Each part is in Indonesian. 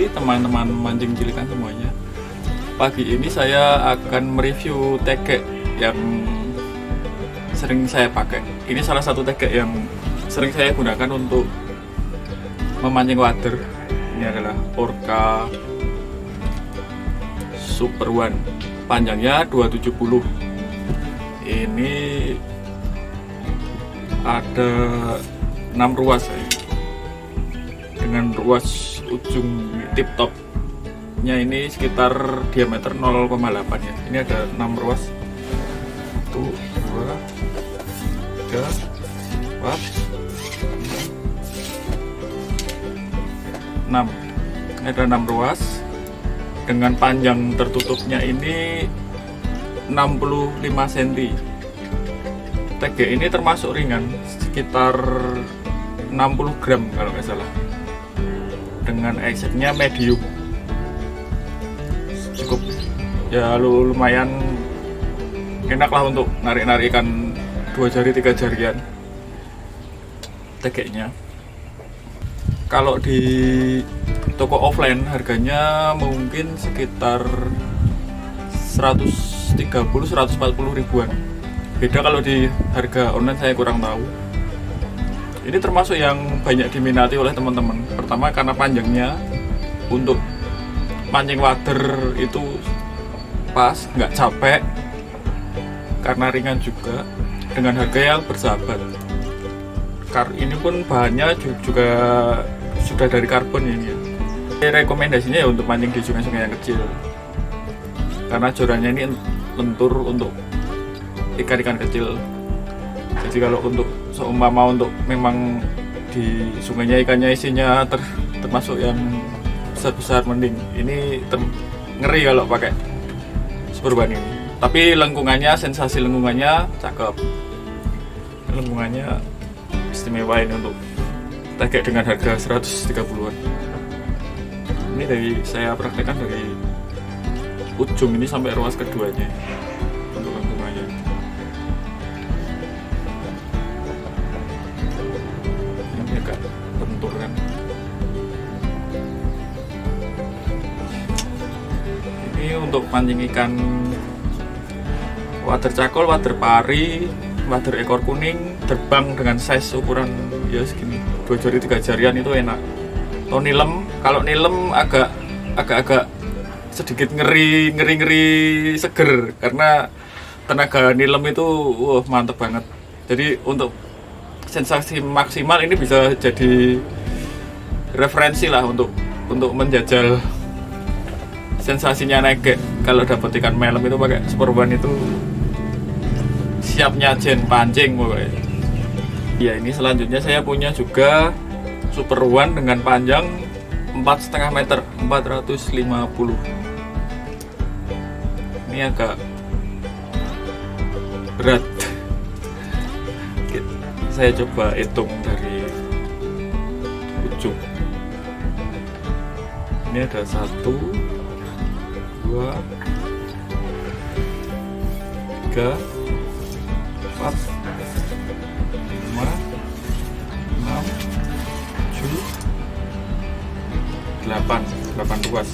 pagi teman-teman mancing cilikan semuanya. Pagi ini saya akan mereview tegek yang sering saya pakai. Ini salah satu tegek yang sering saya gunakan untuk memancing wader. Ini adalah Orca Super One, panjangnya 270. Ini ada 6 ruas dengan ruas ujung tip topnya ini sekitar diameter 0,8 ya. Ini ada 6 ruas, 1, 2, 3, 4, 6. Ada 6 ruas dengan panjang tertutupnya ini 65 cm. Tegek ini termasuk ringan, sekitar 60 gram kalau nggak salah, dengan exactnya medium. Cukup ya, lumayan enak lah untuk narik-narik ikan 2 jari 3 jarian tegeknya. Kalau di toko offline harganya mungkin sekitar 130-140 ribuan. Beda kalau di harga online, saya kurang tahu. Ini termasuk yang banyak diminati oleh teman-teman. Pertama karena panjangnya, untuk mancing wader itu pas, nggak capek, karena ringan juga, dengan harga yang bersahabat. Ini pun bahannya juga sudah dari karbon ini ya. Rekomendasinya ya untuk mancing di sungai-sungai yang kecil, karena jorannya ini lentur untuk ikan-ikan kecil. Jadi kalau untuk seumpama untuk memang di sungainya ikannya isinya termasuk yang besar-besar, mending ini ngeri kalau pakai Super One ini. Tapi lengkungannya, sensasi lengkungannya cakep, lengkungannya istimewa ini untuk tegek dengan harga 130-an. Ini dari saya praktekkan dari ujung ini sampai ruas keduanya untuk lengkungannya. Ini agak bentur kan. Ini untuk mancing ikan wader cakol, wader pari, wader ekor kuning, terbang dengan size ukuran ya segini, 2 jari 3 jarian itu enak. Atau nilem, kalau nilem agak sedikit ngeri seger, karena tenaga nilem itu mantep banget. Jadi untuk sensasi maksimal ini bisa jadi referensi lah untuk menjajal sensasinya negek. Kalau dapat ikan melem itu pakai Super One itu siap nyajen pancing pokoknya. Ya, ini selanjutnya saya punya juga Super One dengan panjang 4,5 meter, 450. Ini agak berat. Saya coba hitung dari ujung. Ini ada 1, 2, 3, 4, 5, 6, 7, 8 ruas.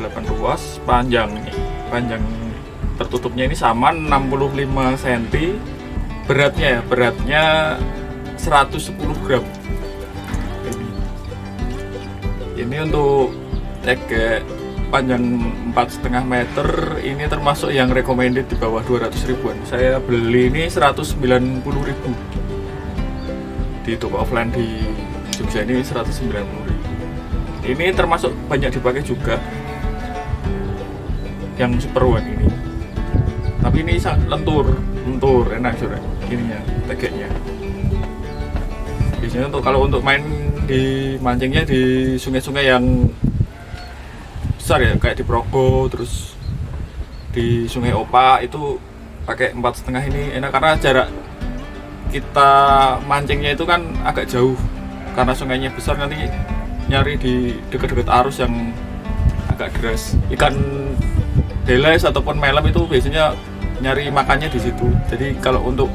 8 ruas, panjang tertutupnya ini sama 65 cm. Beratnya 110 gram. Ini untuk tegek panjang 4,5 meter ini termasuk yang recommended di bawah 200 ribuan. Saya beli ini 190 ribu di toko offline di Jogja, ini 190 ribu. Ini termasuk banyak dipakai juga yang Super One ini. Tapi ini lentur, enak juga ininya, tegeknya. Biasanya kalau untuk main di mancingnya di sungai-sungai yang besar ya, kayak di Progo, terus di Sungai Opa, itu pakai 4,5 ini enak, karena jarak kita mancingnya itu kan agak jauh, karena sungainya besar, nanti nyari di dekat-dekat arus yang agak deras. Ikan deles ataupun melem itu biasanya nyari makannya di situ. Jadi kalau untuk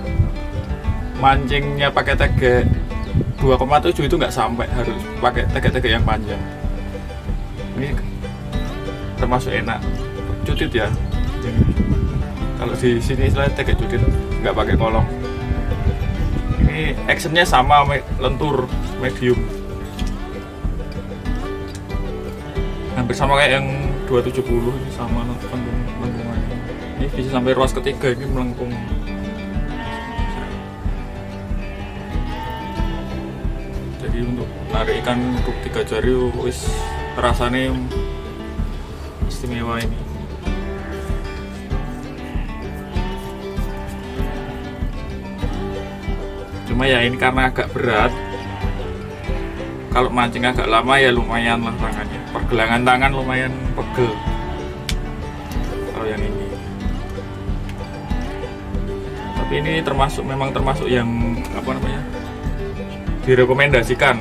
mancingnya pakai tegek 2,7 itu nggak sampai, harus pakai tegek-tegek yang panjang. Ini termasuk enak, cutit ya. Kalau di sini istilah tegek cutit, nggak pakai kolong. Ini actionnya sama, lentur medium, hampir sama kayak yang 270. Ini sama lengkungannya. Ini bisa sampai ruas ketiga, ini melengkung. Jadi untuk tarik ikan untuk 3 jari wis rasanya istimewa ini. Cuma ya ini karena agak berat, kalau mancing agak lama ya lumayan lah tangannya, pergelangan tangan lumayan pegel kalau yang ini. Tapi ini memang termasuk yang apa namanya, direkomendasikan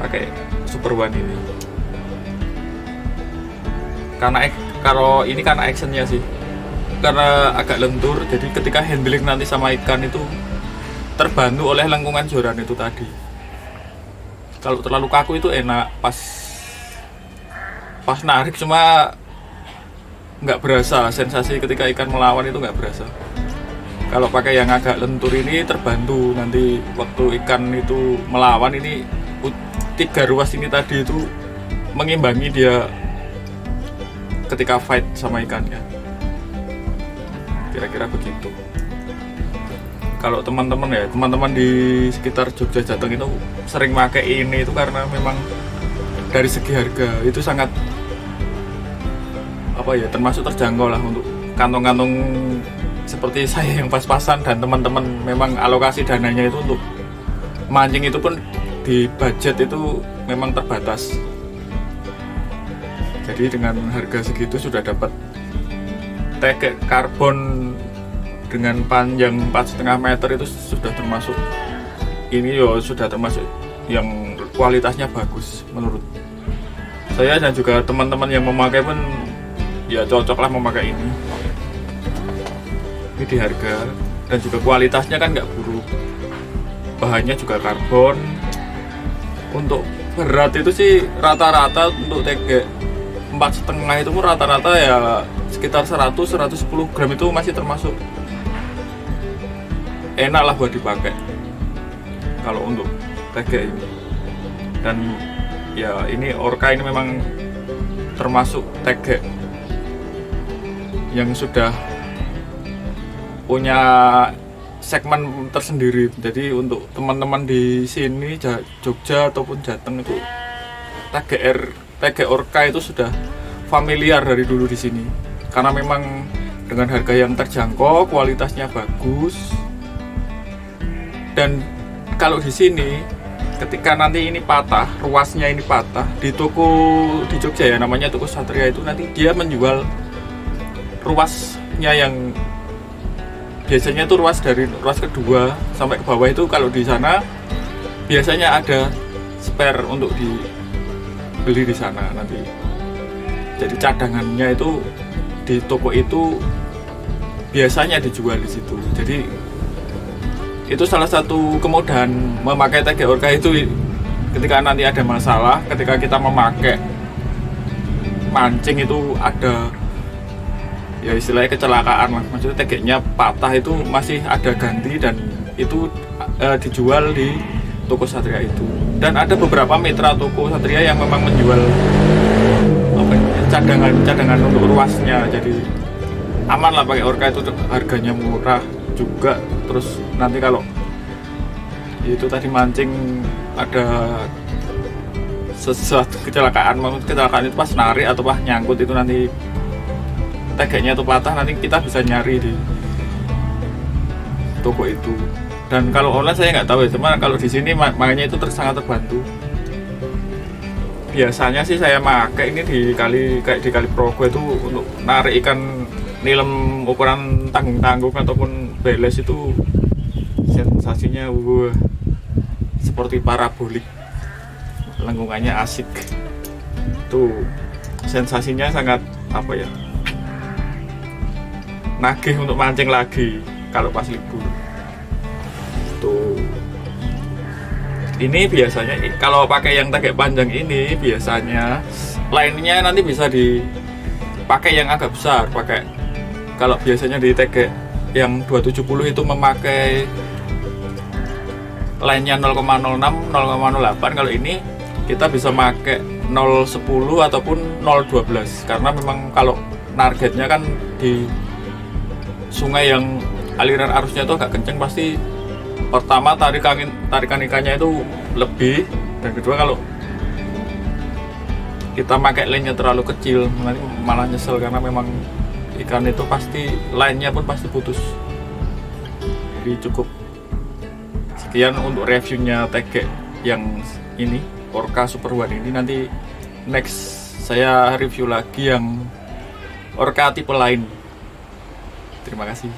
pakai Super One ini, karena kalau ini karena actionnya sih, karena agak lentur, jadi ketika handling nanti sama ikan itu terbantu oleh lengkungan joran itu tadi. Kalau terlalu kaku itu enak, pas narik cuma nggak berasa, sensasi ketika ikan melawan itu nggak berasa. Kalau pakai yang agak lentur ini terbantu nanti waktu ikan itu melawan, ini 3 ruas ini tadi itu mengimbangi dia ketika fight sama ikannya. Kira-kira begitu. Kalau teman-teman di sekitar Jogja Jateng itu sering pakai ini itu karena memang dari segi harga itu sangat termasuk terjangkau lah untuk kantong-kantong seperti saya yang pas-pasan, dan teman-teman memang alokasi dananya itu untuk mancing itu pun di budget itu memang terbatas. Jadi dengan harga segitu sudah dapat tegek karbon dengan panjang 4,5 meter itu sudah termasuk yang kualitasnya bagus menurut saya, dan juga teman-teman yang memakai pun ya cocok lah memakai ini. Ini di harga dan juga kualitasnya kan nggak buruk, bahannya juga karbon. Untuk berat itu sih rata-rata untuk tegek 4,5 itu rata-rata ya sekitar 100-110 gram itu masih termasuk enak lah buat dipakai kalau untuk tegek ini. Dan ya ini Orca ini memang termasuk tegek yang sudah punya segmen tersendiri. Jadi untuk teman-teman di sini Jogja ataupun Jateng itu tegek Orca itu sudah familiar dari dulu di sini, karena memang dengan harga yang terjangkau, kualitasnya bagus. Dan kalau di sini ketika nanti ini patah, ruasnya ini patah, di toko di Jogja ya namanya toko Satria itu, nanti dia menjual ruasnya yang biasanya itu ruas dari ruas kedua sampai ke bawah itu, kalau di sana biasanya ada spare untuk dibeli di sana nanti. Jadi cadangannya itu di toko itu biasanya dijual di situ. Jadi itu salah satu kemudahan memakai tegek Orca itu, ketika nanti ada masalah, ketika kita memakai mancing itu ada ya istilahnya kecelakaan lah, maksudnya tegeknya patah itu masih ada ganti, dan itu dijual di toko Satria itu. Dan ada beberapa mitra toko Satria yang memang menjual cadangan untuk ruasnya, jadi aman lah pakai Orca itu, harganya murah juga. Terus nanti kalau itu tadi mancing ada sesuatu kecelakaan itu pas narik atau pas nyangkut itu nanti tegeknya itu patah, nanti kita bisa nyari di toko itu. Dan kalau online saya nggak tahu ya, cuma kalau di sini makanya itu sangat terbantu. Biasanya sih saya pakai ini kayak di Kali Progo itu untuk narik ikan nilem ukuran tanggung-tanggung ataupun beles, itu sensasinya seperti parabolik, lengkungannya asik. Tuh sensasinya sangat nagih untuk mancing lagi kalau pas libur. Tuh Ini biasanya kalau pakai yang tegek panjang ini biasanya lainnya nanti bisa dipakai yang agak besar. Pakai kalau biasanya di tegek yang 270 itu memakai lainnya 0,06 0,08. Kalau ini kita bisa pakai 0,10 ataupun 0,12 karena memang kalau targetnya kan di sungai yang aliran arusnya itu agak kenceng, pasti pertama tarikan ikannya itu lebih, dan kedua kalau kita pakai lainnya terlalu kecil nanti malah nyesel karena memang ikan itu pasti lainnya pun pasti putus. Jadi cukup sekian untuk reviewnya tegek yang ini Orca Super One ini. Nanti next saya review lagi yang Orca tipe lain. Terima kasih.